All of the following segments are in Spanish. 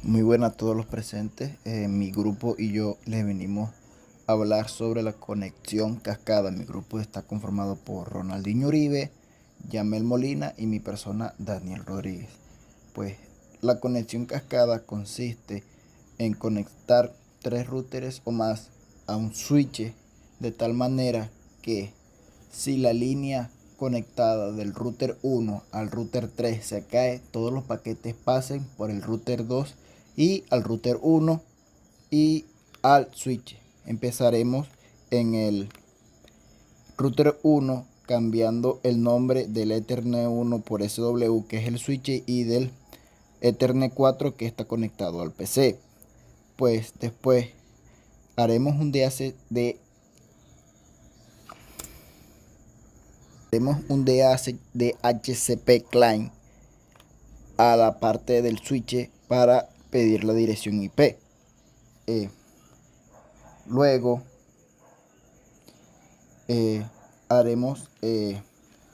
Muy buenas a todos los presentes. Mi grupo y yo les venimos a hablar sobre la conexión cascada. Mi grupo está conformado por Ronaldinho Uribe, Yamel Molina y mi persona Daniel Rodríguez. Pues la conexión cascada consiste en conectar tres routers o más a un switch de tal manera que si la línea conectada del router 1 al router 3 se cae, todos los paquetes pasen por el router 2 y al router 1 y al switch. Empezaremos en el router 1 cambiando el nombre del Ethernet 1 por SW, que es el switch, y del Ethernet 4 que está conectado al PC. Pues después haremos un DHCP client a la parte del switch para pedir la dirección IP. Luego haremos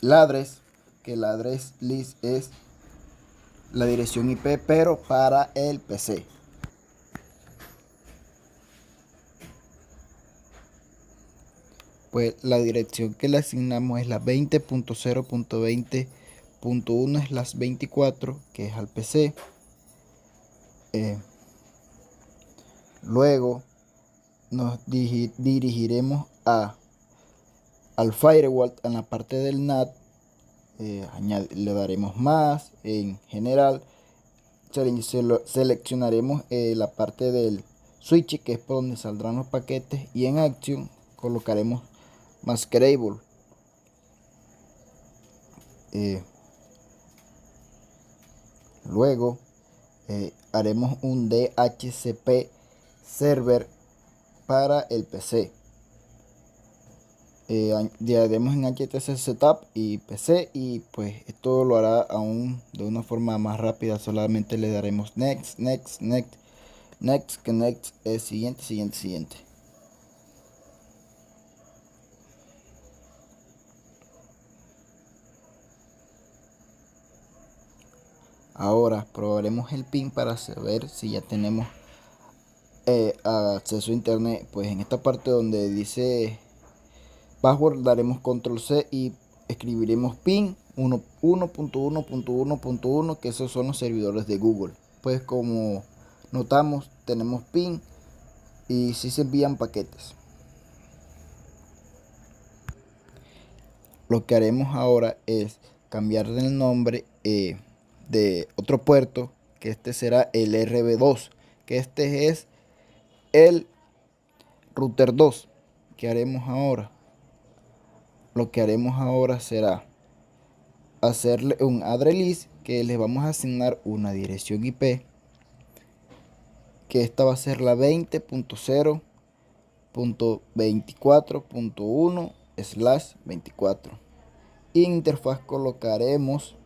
ladres, que el address list es la dirección IP pero para el PC. Pues la dirección que le asignamos es la 20.0.20.1/24, que es al PC. Luego nos dirigiremos al firewall en la parte del NAT. Le daremos más en general. Seleccionaremos la parte del switch, que es por donde saldrán los paquetes, y en Action colocaremos Masquerable. Luego haremos un DHCP server para el PC. Haremos en HTC Setup y PC, y pues esto lo hará aún de una forma más rápida. Solamente le daremos next, next, next, next, connect, siguiente, siguiente, siguiente. Ahora probaremos el pin para saber si ya tenemos acceso a internet. Pues en esta parte donde dice password daremos control C y escribiremos pin 1.1.1.1.1, que esos son los servidores de Google. Pues como notamos, tenemos pin y si se envían paquetes. Lo que haremos ahora es cambiar el nombre de otro puerto, que este será el RB2, que este es el router 2. ¿Qué haremos ahora? Lo que haremos ahora será hacerle un address list, que le vamos a asignar una dirección IP, que esta va a ser la 20.0.24.1/24. Y en interfaz colocaremos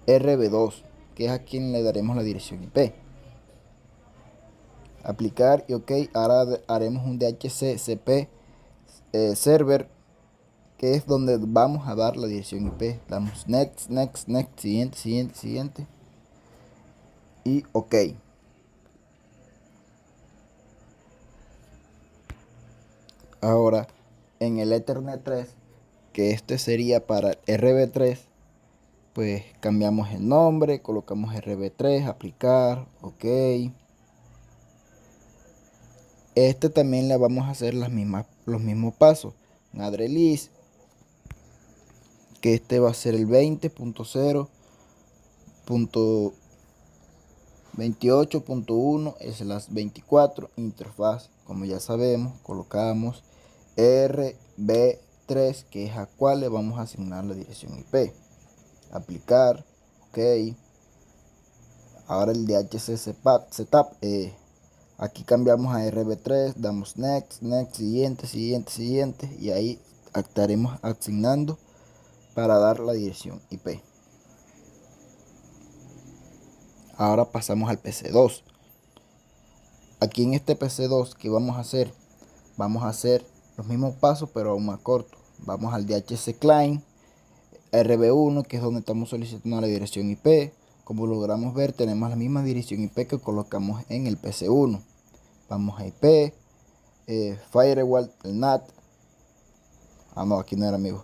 RB2, que es a quien le daremos la dirección IP. Aplicar y OK. Ahora haremos un DHCP server, que es donde vamos a dar la dirección IP. Damos next, next, next, siguiente, siguiente, siguiente y OK. Ahora en el Ethernet 3, que este sería para RB3, pues cambiamos el nombre, colocamos RB3, aplicar, OK. Este también le vamos a hacer los mismos pasos. Un address list, que este va a ser el 20.0.28.1/24. Interfaz, como ya sabemos, colocamos RB3, que es a cual le vamos a asignar la dirección IP. Aplicar, OK. Ahora el DHC Setup, aquí cambiamos a RB3, damos next, next, siguiente, siguiente, siguiente, y ahí estaremos asignando para dar la dirección IP. Ahora pasamos al PC2. Aquí en este PC2, ¿qué vamos a hacer? Vamos a hacer los mismos pasos pero aún más cortos. Vamos al DHC Client RB1, que es donde estamos solicitando la dirección IP. Como logramos ver, tenemos la misma dirección IP que colocamos en el PC1. Vamos a IP, firewall, el NAT. No, aquí no era, amigos.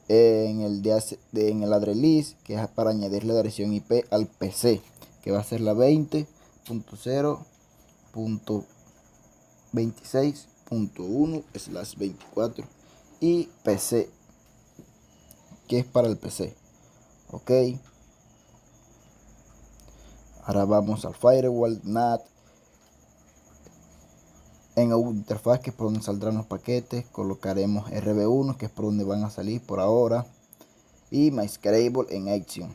En el address list, que es para añadir la dirección IP al PC, que va a ser la 20.0.26.1/24 y PC, que es para el PC. Ok. Ahora vamos al firewall, NAT. En interfaz, que es por donde saldrán los paquetes, colocaremos RB1, que es por donde van a salir por ahora, y MyScalable en Action.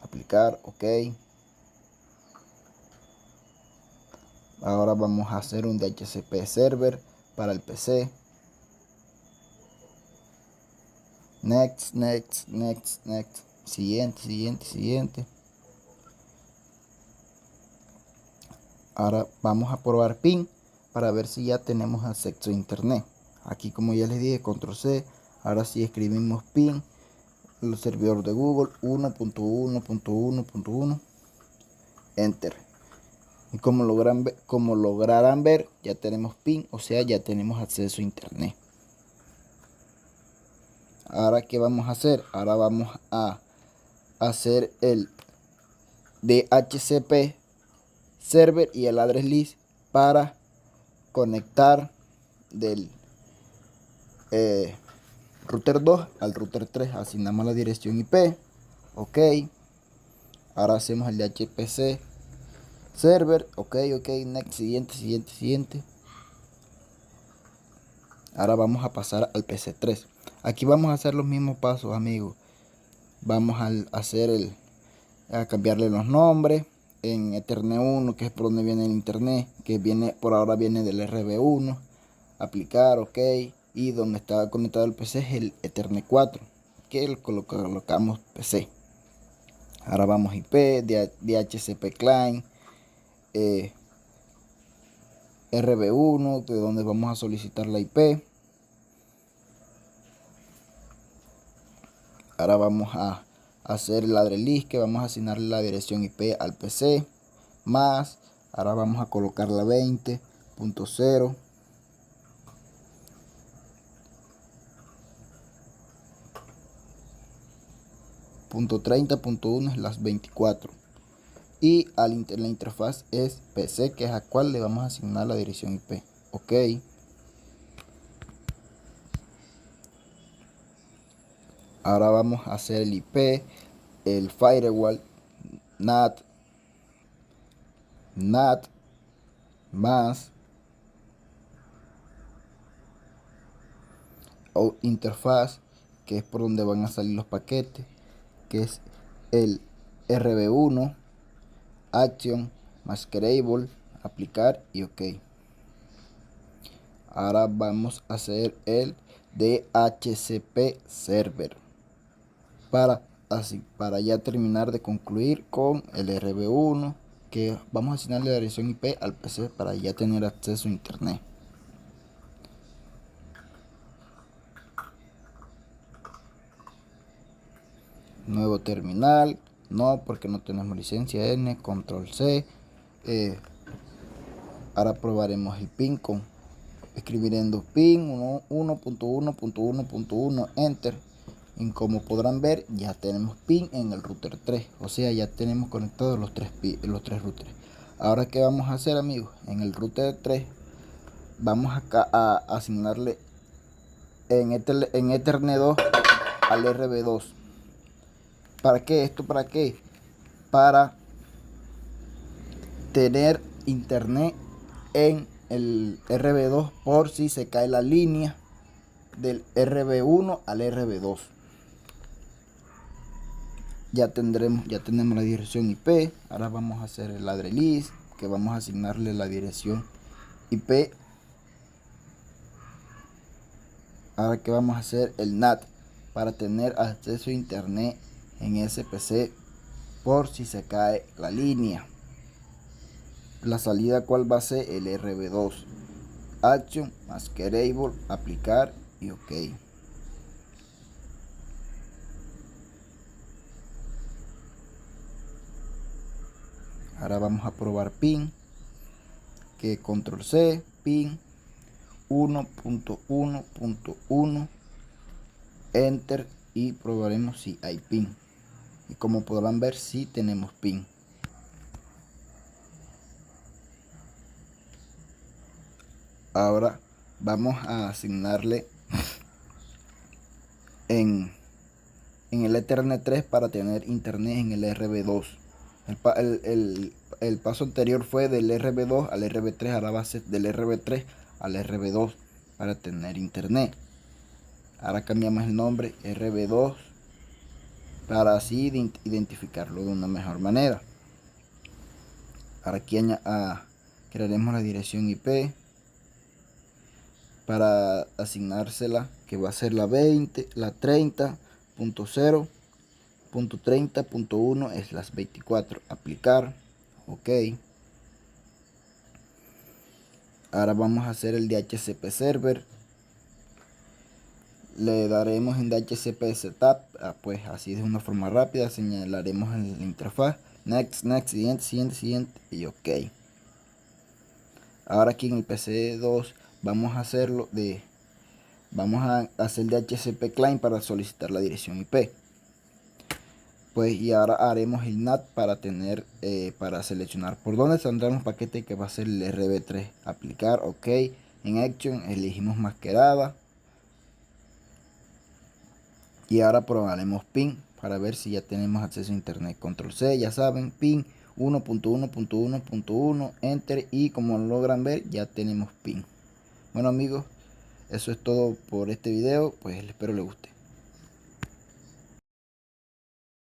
Aplicar, ok. Ahora vamos a hacer un DHCP server para el PC. Next, next, next, next. Siguiente, siguiente, siguiente. Ahora vamos a probar PIN para ver si ya tenemos acceso a internet. Aquí, como ya les dije, control C. Ahora sí escribimos PIN, el servidor de Google 1.1.1.1, enter. Y como lograrán ver, ya tenemos PIN, o sea, ya tenemos acceso a internet. Ahora, ¿qué vamos a hacer? Ahora vamos a hacer el DHCP server y el address list para conectar del router 2 al router 3. Asignamos la dirección IP. Ok. Ahora hacemos el DHCP server. Ok, next, siguiente, siguiente, siguiente. Ahora vamos a pasar al PC3. Aquí vamos a hacer los mismos pasos, amigos. Vamos a cambiarle los nombres. En Ethernet 1, que es por donde viene el internet, que por ahora viene del RB1. Aplicar, ok. Y donde está conectado el PC es el Ethernet 4, que colocamos PC. Ahora vamos IP, DHCP client, RB1, de donde vamos a solicitar la IP. Ahora vamos a hacer el address list, que vamos a asignarle la dirección IP al PC, más, ahora vamos a colocar la 20.0. .30.1/24 y la interfaz es PC, que es a cual le vamos a asignar la dirección IP. Ok. Ahora vamos a hacer el IP, el firewall, NAT más interfaz, que es por donde van a salir los paquetes, que es el RB1, Action, MyScalable, aplicar y ok. Ahora vamos a hacer el DHCP server para ya terminar de concluir con el RB1, que vamos a asignarle la dirección IP al PC para ya tener acceso a internet. Nuevo terminal, no, porque no tenemos licencia N, control C. Ahora probaremos el PIN escribiendo PIN 1.1.1.1, enter. Y como podrán ver, ya tenemos PIN en el router 3, o sea, ya tenemos conectados los tres routers. Ahora, ¿qué vamos a hacer, amigos? En el router 3 vamos a asignarle en Ethernet 2 al RB2. ¿Para qué? ¿Esto para qué? Para tener internet en el RB2 por si se cae la línea del RB1 al RB2. Ya tenemos la dirección IP. Ahora vamos a hacer el address list, que vamos a asignarle la dirección IP. Ahora que vamos a hacer el NAT para tener acceso a internet en ese PC por si se cae la línea. La salida, ¿cuál va a ser? El RB2. Action, MyScalable, aplicar y ok. Ahora vamos a probar pin, que control C, pin 1.1.1, enter, y probaremos si hay pin. Y como podrán ver, si tenemos pin. Ahora vamos a asignarle en el Ethernet 3 para tener internet en el RB2. El paso anterior fue del RB2 al RB3, ahora va a ser del RB3 al RB2 para tener internet. Ahora cambiamos el nombre RB2 para así identificarlo de una mejor manera. Ahora aquí crearemos la dirección IP para asignársela, que va a ser la 20, la 30.0.30.1 es las 24. Aplicar, ok. Ahora vamos a hacer el DHCP server. Le daremos en DHCP setup, pues así de una forma rápida. Señalaremos en la interfaz next, next, siguiente, siguiente, siguiente y ok. Ahora aquí en el PC2 vamos a hacer DHCP client para solicitar la dirección IP. Pues y ahora haremos el NAT para seleccionar por dónde saldrán los paquetes, que va a ser el RB3. Aplicar, ok. En Action elegimos mascarada. Y ahora probaremos pin para ver si ya tenemos acceso a internet. Control C, ya saben, pin 1.1.1.1, enter, y como logran ver ya tenemos pin. Bueno amigos, eso es todo por este video, pues espero les guste.